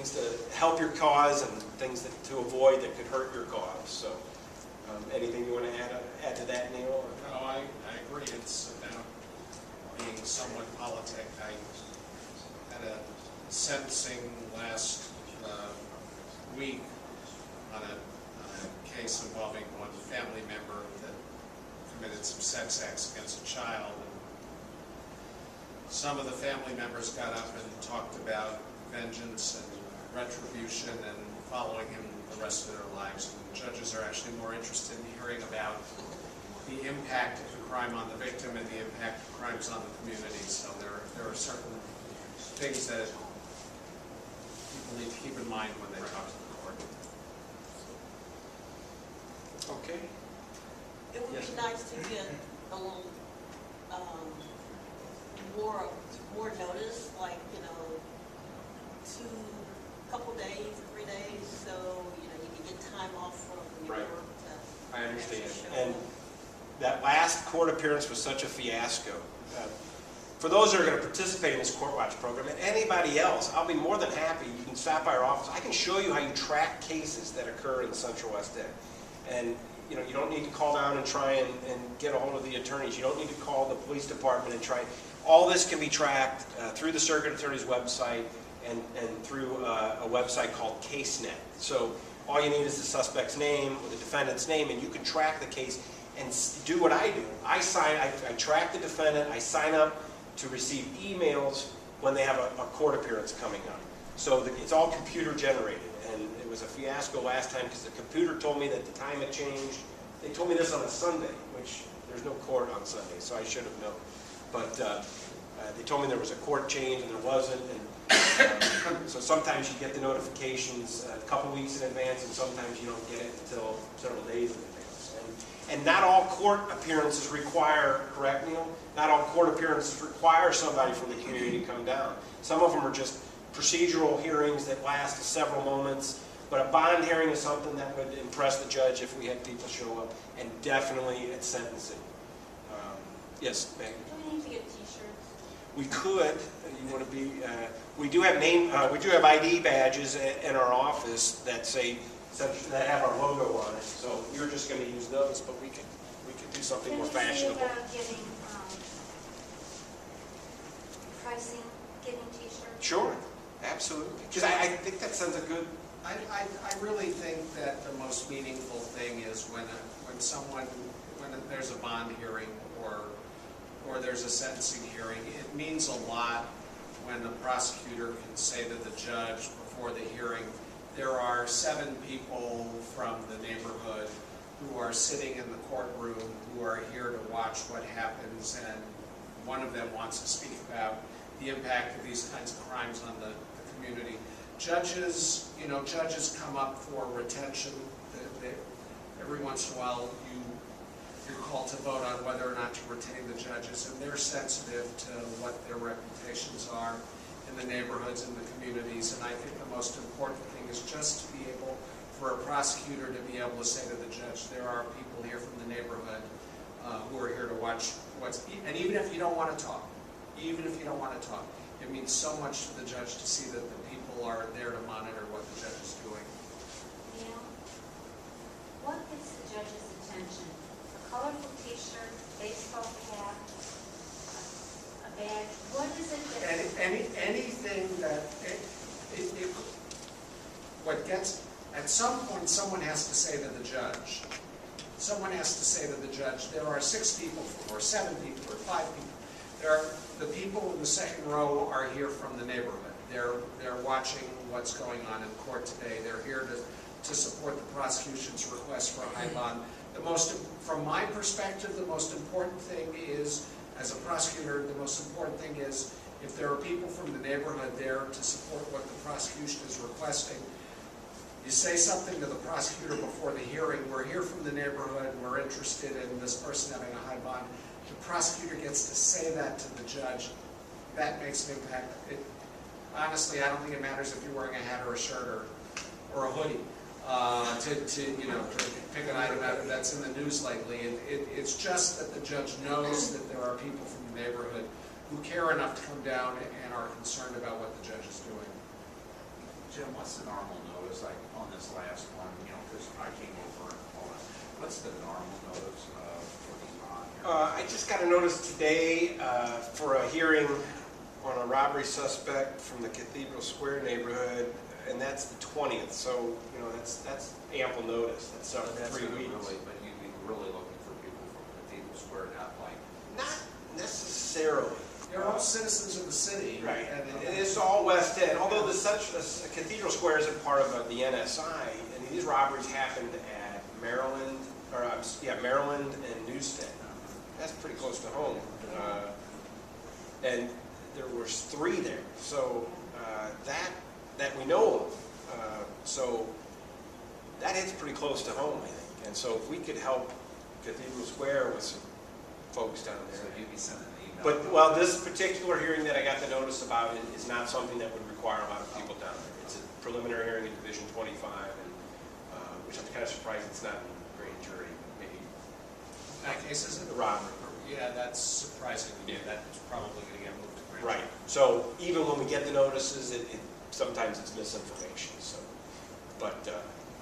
things to help your cause and things to avoid that could hurt your cause. So, anything you want to add to that, Neil? No, I agree. It's about being somewhat politic. I had a sentencing last week on a case involving one family member that committed some sex acts against a child. And some of the family members got up and talked about vengeance and retribution and following him the rest of their lives. And judges are actually more interested in hearing about the impact of the crime on the victim and the impact of crimes on the community. So there are certain things that people need to keep in mind when they talk to the court. Okay. It would Yes. be nice to get a little more notice, like, couple days, 3 days, so you can get time off from your Right. work to. I understand. show And up. that last court appearance was such a fiasco. For those that are going to participate in this Court Watch program, and anybody else, I'll be more than happy. You can stop by our office. I can show you how you track cases that occur in Central West End. And you don't need to call down and try and get a hold of the attorneys. You don't need to call the police department and try. All this can be tracked through the Circuit Attorney's website and through a website called CaseNet. So all you need is the suspect's name or the defendant's name, and you can track the case and do what I do. I track the defendant. I sign up to receive emails when they have a court appearance coming up. So it's all computer generated, and it was a fiasco last time because the computer told me that the time had changed. They told me this on a Sunday, which there's no court on Sunday, so I should have known. But they told me there was a court change and there wasn't, and so sometimes you get the notifications a couple weeks in advance, and sometimes you don't get it until several days in advance. And not all court appearances require, correct, Neil? Not all court appearances require somebody from the community to come down. Some of them are just procedural hearings that last several moments, but a bond hearing is something that would impress the judge if we had people show up, and definitely at sentencing. Yes, Meg? Do we need to get T-shirts? We could. You want to be? We do have we do have ID badges in our office that say that have our logo on it. So you're just going to use those, but we could do something more fashionable. Can you say about getting pricing, getting T-shirts? Sure, absolutely. Because I think that sends a good. I really think that the most meaningful thing is when there's a bond hearing or there's a sentencing hearing. It means a lot when the prosecutor can say to the judge before the hearing, there are 7 people from the neighborhood who are sitting in the courtroom who are here to watch what happens, and one of them wants to speak about the impact of these kinds of crimes on the community. Judges come up for retention. Every once in a while you're called to vote on whether or not to retain the judges, and they're sensitive to what their reputations are in the neighborhoods and the communities. And I think the most important thing is just to be able, for a prosecutor to be able to say to the judge, there are people here from the neighborhood who are here to watch and even if you don't want to talk, it means so much to the judge to see that the people are there to monitor what the judge is doing. Neil, what gets the judge's attention? A colorful T-shirt, baseball cap, a badge. What is it that? Anything that at some point someone has to say to the judge. Someone has to say to the judge, there are 6 people, or 7 people, or 5 people. The people in the second row are here from the neighborhood. They're watching what's going on in court today. They're here to support the prosecution's request for a high bond. From my perspective, the most important thing is, as a prosecutor, the most important thing is if there are people from the neighborhood there to support what the prosecution is requesting, you say something to the prosecutor before the hearing, we're here from the neighborhood, we're interested in this person having a high bond. The prosecutor gets to say that to the judge. That makes an impact. Honestly, I don't think it matters if you're wearing a hat or a shirt or a hoodie. To pick an item out that's in the news lately. It's just that the judge knows that there are people from the neighborhood who care enough to come down and are concerned about what the judge is doing. Jim, what's the normal notice, like on this last one, you know, because I came over and all that. What's the normal notice for these bond hearings? I just got a notice today for a hearing on a robbery suspect from the Cathedral Square neighborhood, and that's the 20th. So, you know, that's ample notice. That's So that's 3 gonna weeks. really, but you'd be really looking for people from Cathedral Square, not like, Not necessarily. They're all citizens of the city. Right. And And it's all West End, although Cathedral Square isn't part of the NSI, and these robberies happened at Maryland, Maryland and Newstead. That's pretty close to home. And there was 3 there, so that we know of. So that hits pretty close to home, I think. And so if we could help Cathedral Square with some folks down there. so you'd be sending an email. But, well, this particular hearing that I got the notice about is not something that would require a lot of people down there. It's a preliminary hearing in Division 25, and, which I'm kind of surprised it's not in grand jury, maybe In that case, isn't the robbery. Yeah, that's surprising to me. Yeah. That's probably going to get moved to grand Right, jury. so even when we get the notices, sometimes it's misinformation, so. But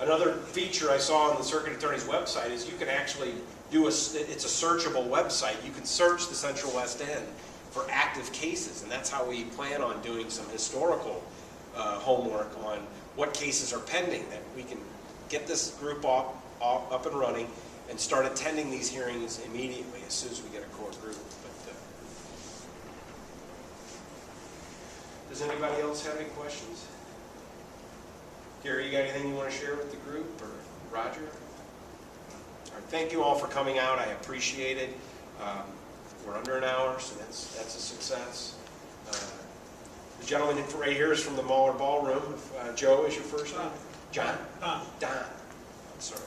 another feature I saw on the circuit attorney's website is you can actually it's a searchable website. You can search the Central West End for active cases, and that's how we plan on doing some historical homework on what cases are pending, that we can get this group up and running and start attending these hearings immediately as soon as we get a core group. But, does anybody else have any questions? Gary, you got anything you want to share with the group, or Roger? All right, thank you all for coming out. I appreciate it. We're under an hour, so that's a success. The gentleman right here is from the Mahler Ballroom. Joe is your first name? John. Don. I'm sorry.